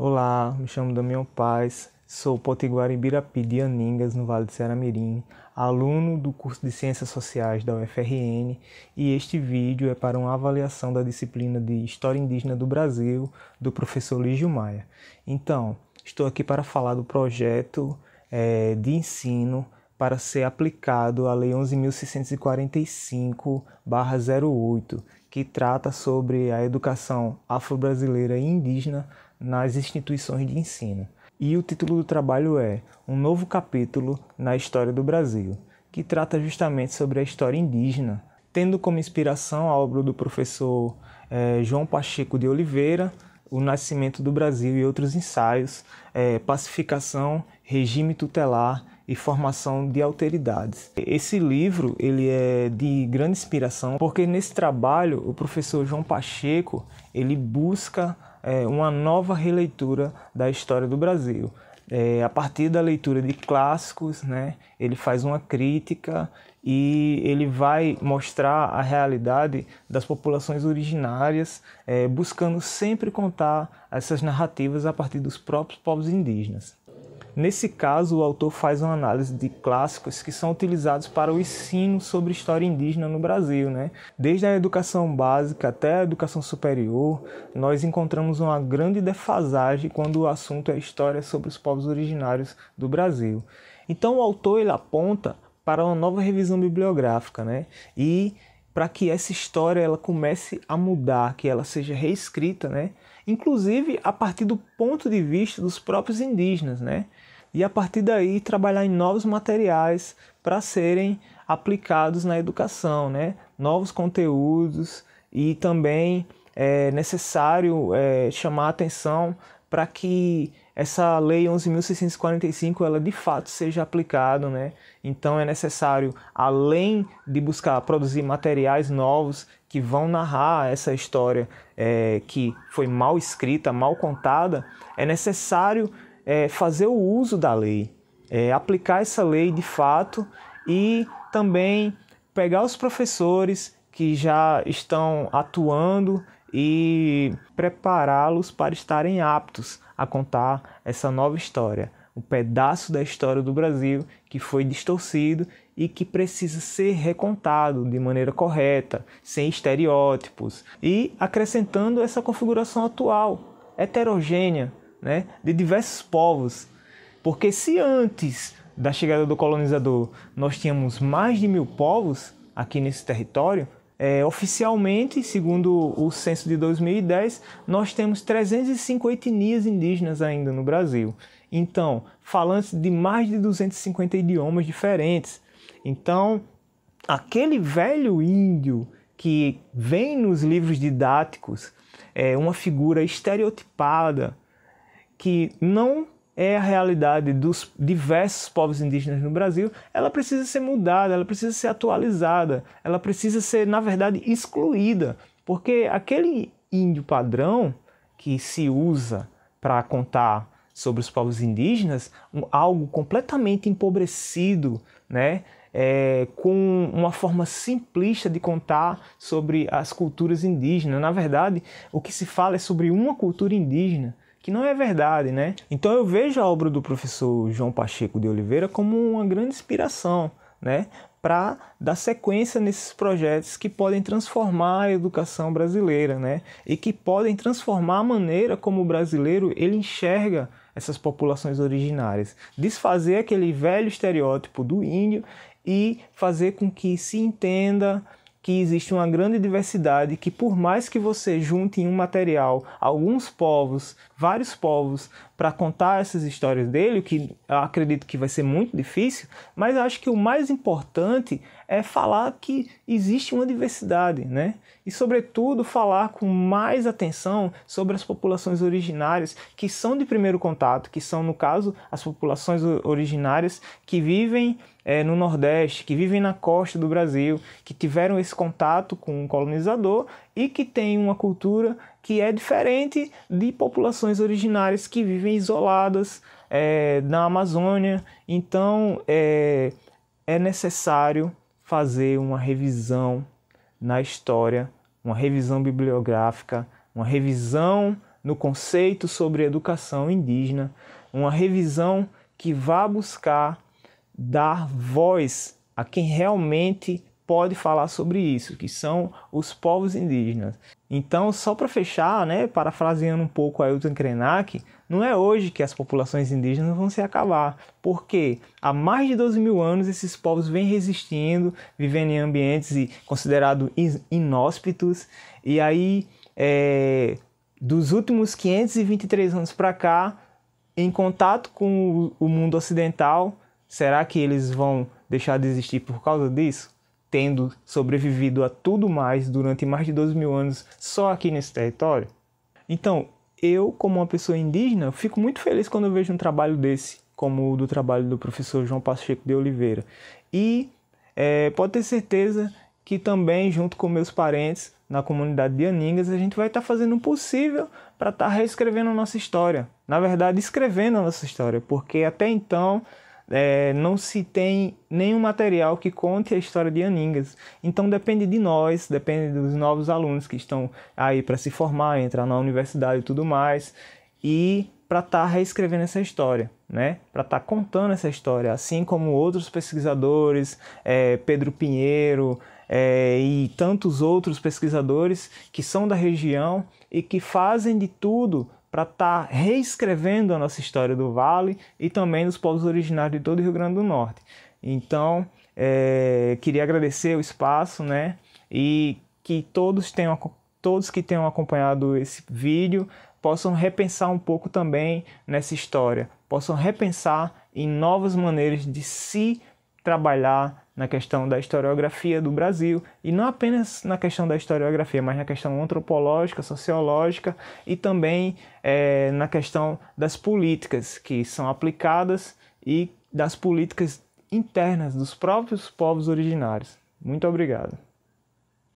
Olá, me chamo Damião Paz, sou potiguar em Birapi de Aningas, no Vale do Ceará-Mirim, aluno do curso de Ciências Sociais da UFRN, e este vídeo é para uma avaliação da disciplina de História Indígena do Brasil, do professor Lígio Maia. Então, estou aqui para falar do projeto de ensino para ser aplicado a Lei 11.645/08, que trata sobre a educação afro-brasileira e indígena nas instituições de ensino. E o título do trabalho é Um Novo Capítulo na História do Brasil, que trata justamente sobre a história indígena, tendo como inspiração a obra do professor João Pacheco de Oliveira, O Nascimento do Brasil e outros ensaios, Pacificação, Regime Tutelar e Formação de Alteridades. Esse livro ele é de grande inspiração porque nesse trabalho o professor João Pacheco ele busca uma nova releitura da história do Brasil. A partir da leitura de clássicos, né, ele faz uma crítica e ele vai mostrar a realidade das populações originárias, buscando sempre contar essas narrativas a partir dos próprios povos indígenas. Nesse caso, o autor faz uma análise de clássicos que são utilizados para o ensino sobre história indígena no Brasil, né? Desde a educação básica até a educação superior, nós encontramos uma grande defasagem quando o assunto é história sobre os povos originários do Brasil. Então o autor ele aponta para uma nova revisão bibliográfica, né? E para que essa história ela comece a mudar, que ela seja reescrita, né? Inclusive a partir do ponto de vista dos próprios indígenas, né? E a partir daí trabalhar em novos materiais para serem aplicados na educação, né? Novos conteúdos, e também é necessário chamar a atenção para que essa Lei 11.645 ela de fato seja aplicada, né? Então é necessário, além de buscar produzir materiais novos que vão narrar essa história que foi mal escrita, mal contada, é necessário fazer o uso da lei, aplicar essa lei de fato e também pegar os professores que já estão atuando e prepará-los para estarem aptos a contar essa nova história, um pedaço da história do Brasil que foi distorcido e que precisa ser recontado de maneira correta, sem estereótipos e acrescentando essa configuração atual, heterogênea, né, de diversos povos. Porque se antes da chegada do colonizador nós tínhamos mais de 1000 povos aqui nesse território, oficialmente, segundo o censo de 2010, nós temos 305 etnias indígenas ainda no Brasil. Então, falantes de mais de 250 idiomas diferentes. Então, aquele velho índio que vem nos livros didáticos é uma figura estereotipada, que não é a realidade dos diversos povos indígenas no Brasil, ela precisa ser mudada, ela precisa ser atualizada, ela precisa ser, na verdade, excluída, porque aquele índio padrão que se usa para contar sobre os povos indígenas, algo completamente empobrecido, né? Com uma forma simplista de contar sobre as culturas indígenas. Na verdade, o que se fala é sobre uma cultura indígena, que não é verdade, né? Então eu vejo a obra do professor João Pacheco de Oliveira como uma grande inspiração, né, para dar sequência nesses projetos que podem transformar a educação brasileira, né, e que podem transformar a maneira como o brasileiro ele enxerga essas populações originárias, desfazer aquele velho estereótipo do índio e fazer com que se entenda que existe uma grande diversidade, que por mais que você junte em um material alguns povos, vários povos, para contar essas histórias dele, que eu acredito que vai ser muito difícil, mas acho que o mais importante é falar que existe uma diversidade, né? E, sobretudo, falar com mais atenção sobre as populações originárias que são de primeiro contato, que são, no caso, as populações originárias que vivem no Nordeste, que vivem na costa do Brasil, que tiveram esse contato com o colonizador e que têm uma cultura que é diferente de populações originárias que vivem isoladas na Amazônia. Então, é necessário fazer uma revisão na história, uma revisão bibliográfica, uma revisão no conceito sobre educação indígena, uma revisão que vá buscar dar voz a quem realmente pode falar sobre isso, que são os povos indígenas. Então, só para fechar, parafraseando um pouco Ailton Krenak, não é hoje que as populações indígenas vão se acabar, porque há mais de 12 mil anos esses povos vêm resistindo, vivendo em ambientes considerados inóspitos, e aí, dos últimos 523 anos para cá, em contato com o mundo ocidental, será que eles vão deixar de existir por causa disso? Tendo sobrevivido a tudo mais durante mais de 12 mil anos só aqui nesse território? Então, eu, como uma pessoa indígena, fico muito feliz quando eu vejo um trabalho desse, como o do trabalho do professor João Pacheco de Oliveira. E pode ter certeza que também, junto com meus parentes, na comunidade de Aningas, a gente vai estar fazendo o possível para estar reescrevendo a nossa história. Na verdade, escrevendo a nossa história, porque até então não se tem nenhum material que conte a história de Aningas. Então depende de nós, depende dos novos alunos que estão aí para se formar, entrar na universidade e tudo mais, e para estar reescrevendo essa história, para estar contando essa história, assim como outros pesquisadores, Pedro Pinheiro e tantos outros pesquisadores que são da região e que fazem de tudo para estar reescrevendo a nossa história do Vale e também dos povos originários de todo o Rio Grande do Norte. Então, queria agradecer o espaço, e que todos que tenham acompanhado esse vídeo possam repensar um pouco também nessa história, possam repensar em novas maneiras de se trabalhar na questão da historiografia do Brasil, e não apenas na questão da historiografia, mas na questão antropológica, sociológica e também na questão das políticas que são aplicadas e das políticas internas dos próprios povos originários. Muito obrigado.